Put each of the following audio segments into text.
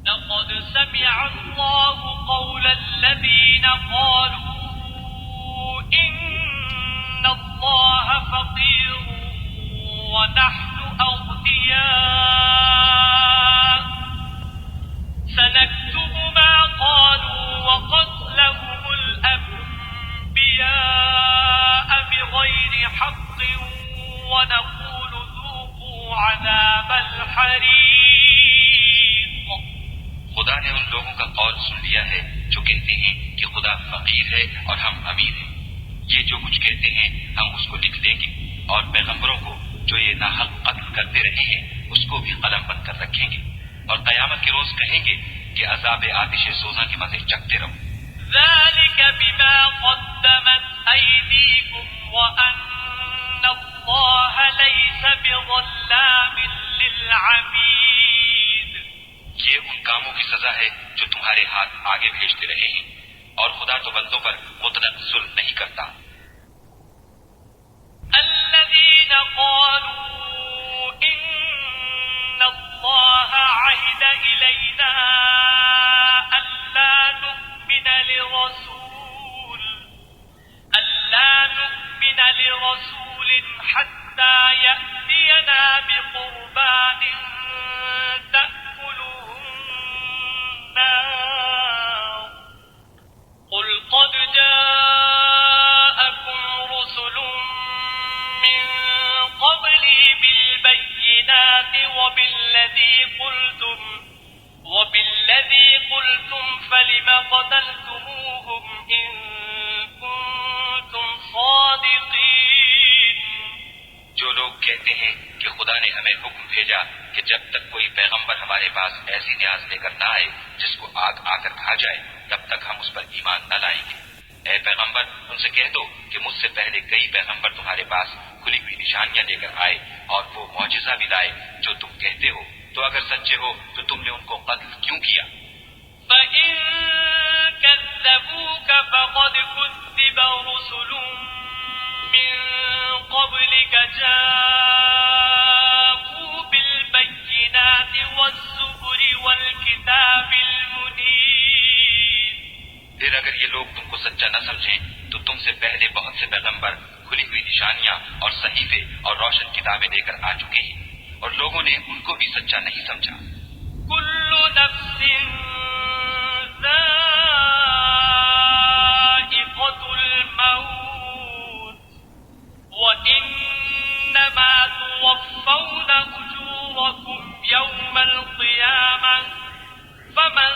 لقد سمع الله قول الذين قالوا إن الله فقير ونحن أغنياء سنكتب ما قالوا وقتلهم الأنبياء بغير حق ونقول ذوقوا عذاب الحريق. خدا نے ان لوگوں کا قول سن لیا ہے جو کہتے ہیں کہ خدا فقیر ہے اور ہم امیر ہیں. یہ جو کچھ کہتے ہیں ہم اس کو لکھ لیں گے اور پیغمبروں کو جو یہ ناحق قتل کرتے رہے ہیں اس کو بھی قلم بند کر رکھیں گے اور قیامت کے روز کہیں گے کہ عذاب آتش سوزاں کے مزے چکھتے رہو. ذلك بما قدمت أيديكم وأن الله ليس بظلام للعبيد. یہ ان کاموں کی سزا ہے جو تمہارے ہاتھ آگے بھیجتے رہے ہیں اور خدا تو بندوں پر مطلق ظلم نہیں کرتا. الذين قالوا إن الله عهد إلينا ألا نؤمن لرسول حتى يأتينا بقربان تأكله النار قل قد جاءكم رسل من قبلي بالبينات وبالذي قلتم فلم قتلتموهم إن كنتم صادقين. جو لوگ کہتے ہیں کہ خدا نے ہمیں حکم بھیجا کہ جب تک کوئی پیغمبر ہمارے پاس ایسی نیاز لے کر نہ آئے جس کو آگ آ کر کھا جائے تب تک ہم اس پر ایمان نہ لائیں گے. اے پیغمبر ان سے کہہ دو کہ مجھ سے پہلے کئی پیغمبر تمہارے پاس کھلی ہوئی نشانیاں لے کر آئے اور وہ معجزہ بھی لائے جو تم کہتے ہو. تو اگر سچے ہو تو تم نے ان کو قتل کیوں کیا؟ فَإِن كَذَّبُوكَ فَقَدْ كُذِّبَ رُسُلٌ مِّن قَبْلِكَ جَاءُوا بِالْبَيِّنَاتِ وَالزُّبُرِ وَالْكِتَابِ الْمُنِيرِ. پھر اگر یہ لوگ تم کو سچا نہ سمجھیں تو تم سے پہلے بہت سے پیغمبر کھلی ہوئی نشانیاں اور صحیفے اور روشن کتابیں لے کر آ چکے ہیں اور لوگوں نے ان کو بھی سچا نہیں سمجھا. كل نفس ذائقة الموت وإنما توفون أجوركم يوم القيامة فمن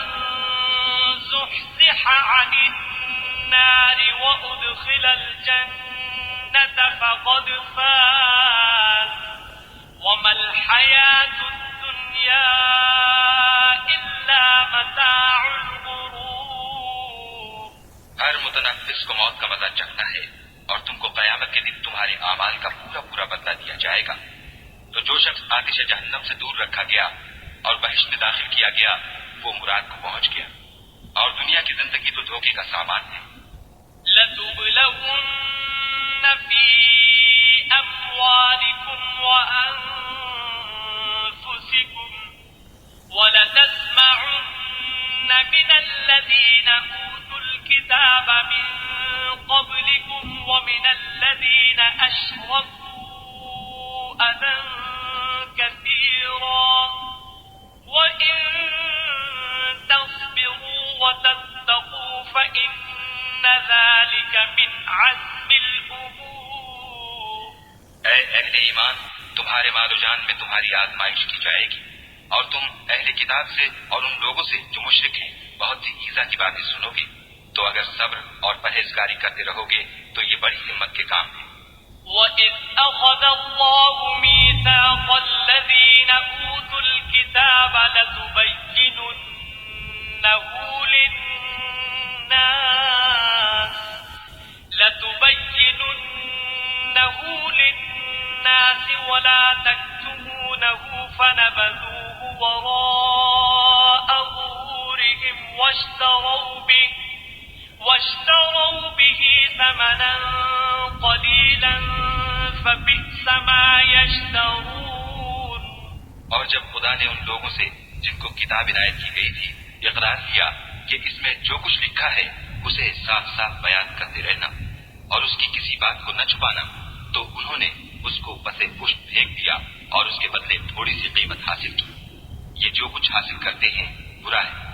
زحزح عن النار وأدخل الجنة فقد فاز وما الحياة الدنيا إلا متاع الغرور. ہر متنفس کو موت کا مزہ چکھنا ہے اور تم کو قیامت کے دن تمہارے اعمال کا پورا پورا بدلہ دیا جائے گا. تو جو شخص آتش جہنم سے دور رکھا گیا اور بہشت میں داخل کیا گیا وہ مراد کو پہنچ گیا اور دنیا کی زندگی تو دھوکے کا سامان ہے. لَتُبْلَوُنَّ فِي أَمْوَالِكُمْ وَأَنفُسِكُمْ وَلَتَسْمَعُنَّ مِنَ الَّذِينَ أُوتُوا الْكِتَابَ مِن قَبْلِكُمْ وَمِنَ الَّذِينَ أَشْرَكُوا أَذًى كَثِيرًا وَإِن تَصْبِرُوا وَتَتَّقُوا فَإِنَّ ذَلِكَ مِنْ عَزْمِ الْأُمُورِ. اے اہل ایمان تمہارے مال و جان میں تمہاری آزمائش کی جائے گی اور تم اہل کتاب سے اور ان لوگوں سے جو مشرک ہیں بہت سی ایذا کی باتیں سنو گے. تو اگر صبر اور پرہیزگاری کرتے رہو گے تو یہ بڑی ہمت کے کام ہے. وَإِذْ أَخَذَ اللَّهُ مِيثَاقَ الَّذِينَ أُوتُوا الْكِتَابَ لَتُبَيِّنُنَّهُ لِلنَّاسِ وَلَا تَكْتُمُونَهُ فَنَبَذُوهُ وَرَاءَ ظُهُورِهِمْ وَاشْتَرَوْا بِهِ ثَمَنًا قَلِيلًا فَبِئْسَ مَا يَشْتَرُونَ. اور جب خدا نے ان لوگوں سے جن کو کتاب عنایت کی گئی تھی اقرار کیا کہ اس میں جو کچھ لکھا ہے اسے صاف صاف بیان کرتے رہنا اور اس کی کسی بات کو نہ چھپانا، تو انہوں نے اس کو پسے پشت پھینک دیا اور اس کے بدلے تھوڑی سی قیمت حاصل کی۔ یہ جو کچھ حاصل کرتے ہیں برا ہے۔